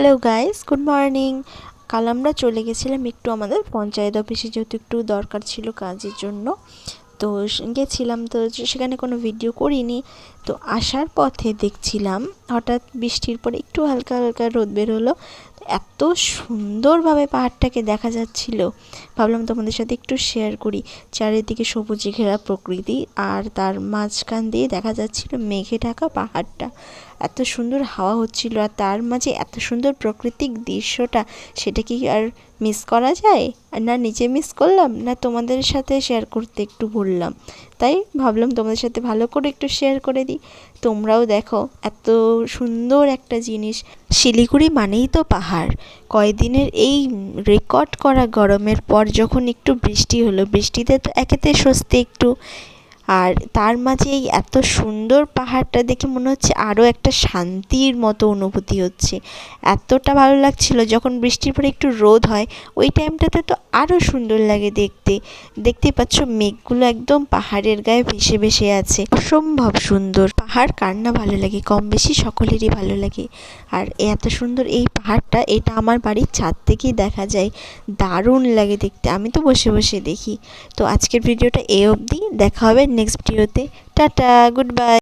Hello guys, good morning. কাল আমরা চলে গেছিলাম একটু আমাদের পঞ্চায়েত অফিসে, যেহেতু একটু দরকার ছিল কাজের জন্য। তো গেছিলাম, তো সেখানে কোনো ভিডিও করিনি। তো আসার পথে দেখছিলাম হঠাৎ বৃষ্টির পরে একটু হালকা হালকা রোদ বের হলো। এত সুন্দরভাবে পাহাড়টাকে দেখা যাচ্ছিল, ভাবলাম তোমাদের সাথে একটু শেয়ার করি। চারিদিকে সবুজে ঘেরা প্রকৃতি, আর তার মাঝখান দিয়ে দেখা যাচ্ছিল মেঘে ঢাকা পাহাড়টা। এত সুন্দর হাওয়া হচ্ছিল, আর তার মাঝে এত সুন্দর প্রাকৃতিক দৃশ্যটা, সেটা কি আর মিস করা যায়? না নিজে মিস করলাম, না তোমাদের সাথে শেয়ার করতে একটু ভুললাম। তাই ভাবলাম তোমাদের সাথে ভালো করে একটু শেয়ার করে দিই। তোমরাও দেখো এত সুন্দর একটা জিনিস। শিলিগুড়ি মানেই তো পাহাড়। কয়দিনের এই রেকর্ড করা গরমের পর যখন একটু বৃষ্টি হলো, বৃষ্টিতে তো একেতে স্বস্তি একটু, আর তার মাঝে এই এত সুন্দর পাহাড়টা দেখে মনে হচ্ছে আরও একটা শান্তির মতো অনুভূতি হচ্ছে। এতটা ভালো লাগছিল। যখন বৃষ্টির পরে একটু রোদ হয়, ওই টাইমটাতে তো আরও সুন্দর লাগে দেখতে। দেখতেই পাচ্ছ মেঘগুলো একদম পাহাড়ের গায়ে ভেসে ভেসে আছে, অসম্ভব সুন্দর। পাহাড় কার না ভালো লাগে, কম বেশি সকলেরই ভালো লাগে। আর এত সুন্দর এই পাহাড়টা, এটা আমার বাড়ির ছাদ থেকেই দেখা যায়। দারুণ লাগে দেখতে, আমি তো বসে বসে দেখি। তো আজকের ভিডিওটা এই অবধি, দেখা হবে নেক্সট ভিডিওতে। Tata, good bye.